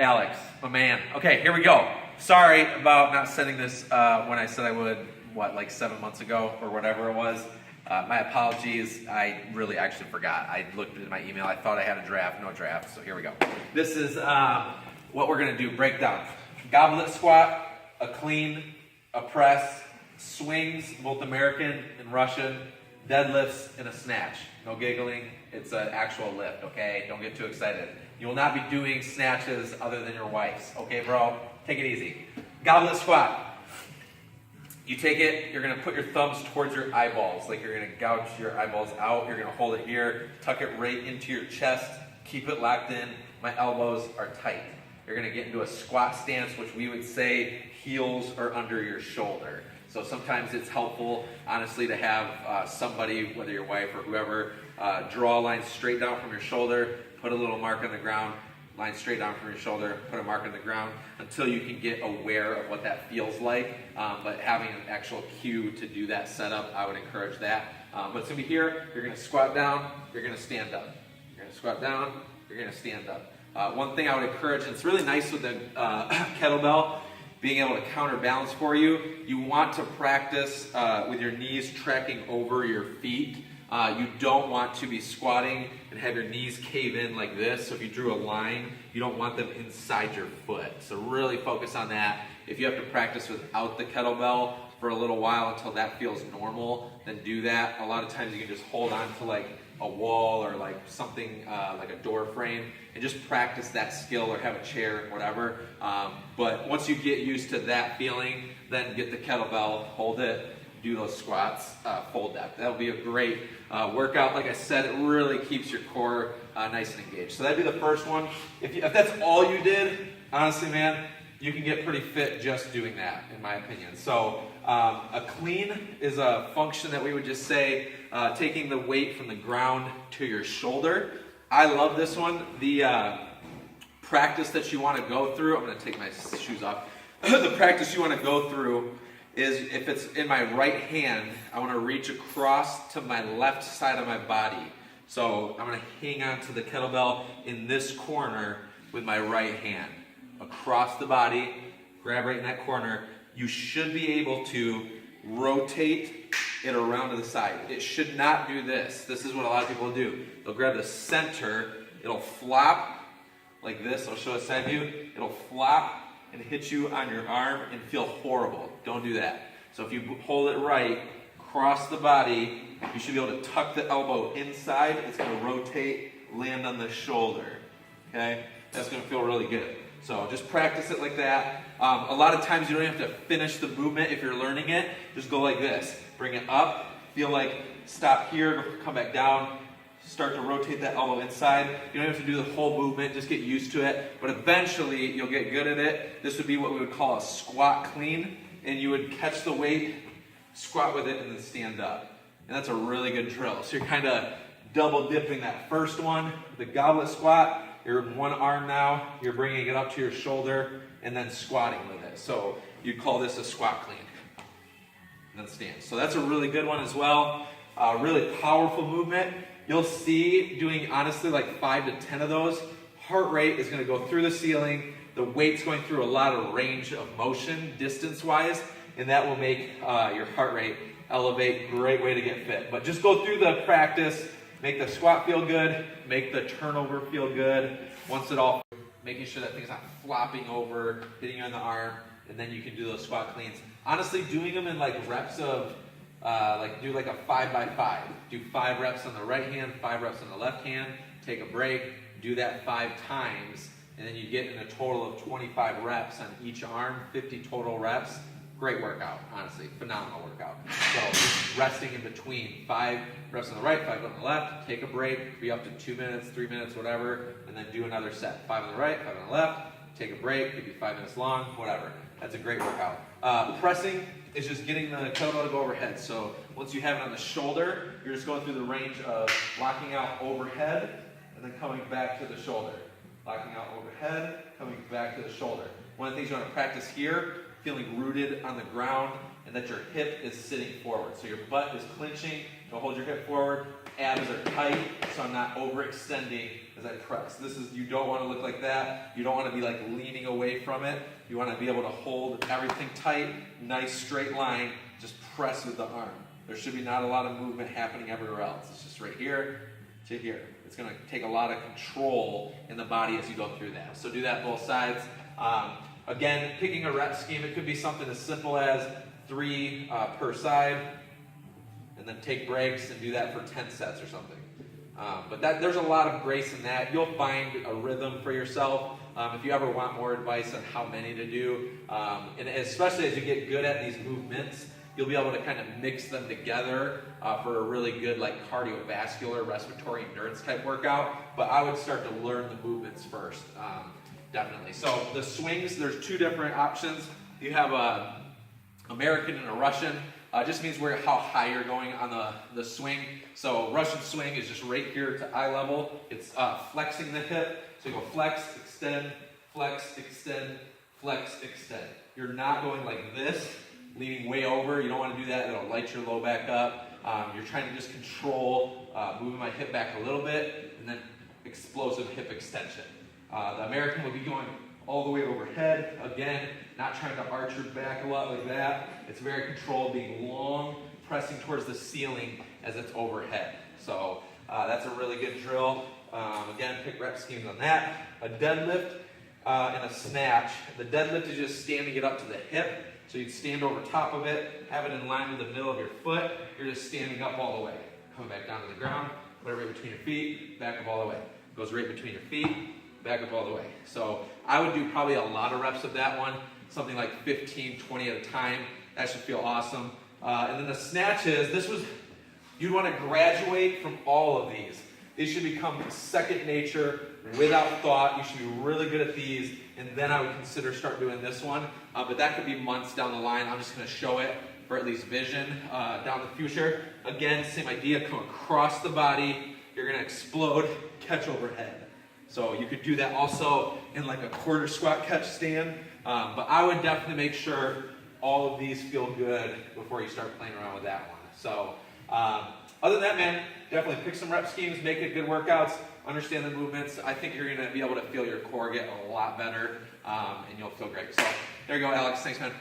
Alex, my man. Okay, here we go. Sorry about not sending this when I said I would, like 7 months ago or whatever it was. My apologies. I really actually forgot. I looked at my email. I thought I had a draft. No draft. So here we go. This is what we're going to do. Breakdown. Goblet squat, a clean, a press, swings, both American and Russian, deadlifts, and a snatch. No giggling. It's an actual lift, okay? Don't get too excited. You will not be doing snatches other than your wife's. Okay, bro? Take it easy. Goblet squat. You take it, you're going to put your thumbs towards your eyeballs, like you're going to gouge your eyeballs out. You're going to hold it here, tuck it right into your chest, keep it locked in. My elbows are tight. You're going to get into a squat stance, which we would say heels are under your shoulder. So sometimes it's helpful, honestly, to have somebody, whether your wife or whoever, draw a line straight down from your shoulder, put a little mark on the ground, line straight down from your shoulder, put a mark on the ground until you can get aware of what that feels like. But having an actual cue to do that setup, I would encourage that. But it's going to be here. You're going to squat down. You're going to stand up. You're going to squat down. You're going to stand up. One thing I would encourage, and it's really nice with the kettlebell, being able to counterbalance for you. You want to practice with your knees tracking over your feet. You don't want to be squatting and have your knees cave in like this. So if you drew a line, you don't want them inside your foot. So really focus on that. If you have to practice without the kettlebell for a little while until that feels normal, then do that. A lot of times you can just hold on to like a wall or like something like a door frame and just practice that skill, or have a chair, whatever. But once you get used to that feeling, then get the kettlebell, hold it, do those squats, fold that. That'll be a great workout. Like I said, it really keeps your core nice and engaged. So that'd be the first one. If that's all you did, honestly, man, you can get pretty fit just doing that, in my opinion. So a clean is a function that we would just say taking the weight from the ground to your shoulder. I love this one. The practice that you want to go through, I'm going to take my shoes off. The practice you want to go through is, if it's in my right hand, I want to reach across to my left side of my body. So I'm going to hang on to the kettlebell in this corner with my right hand. Across the body, grab right in that corner. You should be able to rotate it around to the side. It should not do this. This is what a lot of people do. They'll grab the center, it'll flop like this. I'll show a side view. It'll flop and hit you on your arm and feel horrible. Don't do that. So if you hold it right, cross the body, you should be able to tuck the elbow inside. It's going to rotate, land on the shoulder. Okay? That's going to feel really good. So just practice it like that. A lot of times you don't have to finish the movement if you're learning it. Just go like this. Bring it up. Feel like stop here, come back down. Start to rotate that elbow inside. You don't have to do the whole movement. Just get used to it. But eventually you'll get good at it. This would be what we would call a squat clean. And you would catch the weight, squat with it, and then stand up. And that's a really good drill. So you're kind of double dipping that first one, the goblet squat. You're in one arm now, you're bringing it up to your shoulder, and then squatting with it. So you'd call this a squat clean. And then stand. So that's a really good one as well. Really powerful movement. You'll see doing, honestly, like 5 to 10 of those. Heart rate is going to go through the ceiling. The weight's going through a lot of range of motion, distance-wise, and that will make your heart rate elevate. Great way to get fit. But just go through the practice. Make the squat feel good, make the turnover feel good. Once it all, making sure that thing's not flopping over, hitting you on the arm, and then you can do those squat cleans. Honestly, doing them in like reps of, do like a 5x5. Do 5 reps on the right hand, 5 reps on the left hand, take a break, do that 5 times, and then you get in a total of 25 reps on each arm, 50 total reps. Great workout, honestly, phenomenal workout. So just resting in between, 5 reps on the right, 5 on the left, take a break, be up to 2 minutes, 3 minutes, whatever, and then do another set. 5 on the right, 5 on the left, take a break, could be 5 minutes long, whatever. That's a great workout. Pressing is just getting the kettlebell to go overhead. So once you have it on the shoulder, you're just going through the range of locking out overhead and then coming back to the shoulder. Locking out overhead, coming back to the shoulder. One of the things you want to practice here, feeling rooted on the ground and that your hip is sitting forward. So your butt is clinching. You'll hold your hip forward, abs are tight, so I'm not overextending as I press. You don't want to look like that. You don't want to be like leaning away from it. You want to be able to hold everything tight, nice straight line, just press with the arm. There should be not a lot of movement happening everywhere else. It's just right here to here. It's going to take a lot of control in the body as you go through that. So do that both sides. Again, picking a rep scheme, it could be something as simple as 3 per side, and then take breaks and do that for 10 sets or something. But there's a lot of grace in that. You'll find a rhythm for yourself. If you ever want more advice on how many to do, and especially as you get good at these movements, you'll be able to kind of mix them together for a really good like cardiovascular, respiratory endurance type workout. But I would start to learn the movements first, definitely. So the swings, there's 2 different options. You have a American and a Russian. Just means how high you're going on the swing. So Russian swing is just right here to eye level. It's flexing the hip. So you go flex, extend, flex, extend, flex, extend. You're not going like this, leaning way over. You don't want to do that. It'll light your low back up. You're trying to just control moving my hip back a little bit, and then explosive hip extension. The American will be going all the way overhead. Again, not trying to arch your back a lot like that. It's very controlled, being long, pressing towards the ceiling as it's overhead. So that's a really good drill. Again, pick rep schemes on that. A deadlift and a snatch. The deadlift is just standing it up to the hip. So you'd stand over top of it, have it in line with the middle of your foot. You're just standing up all the way. Coming back down to the ground, put it right between your feet, back up all the way. Goes right between your feet, back up all the way. So I would do probably a lot of reps of that one, something like 15, 20 at a time. That should feel awesome. And then the snatches, you'd want to graduate from all of these. These should become second nature without thought. You should be really good at these, and then I would consider start doing this one. But that could be months down the line. I'm just going to show it for at least vision down the future. Again, same idea, come across the body. You're going to explode, catch overhead. So you could do that also in like a quarter squat catch stand. But I would definitely make sure all of these feel good before you start playing around with that one. So other than that, man, definitely pick some rep schemes, make it good workouts, understand the movements. I think you're going to be able to feel your core get a lot better, and you'll feel great. So there you go, Alex. Thanks, man.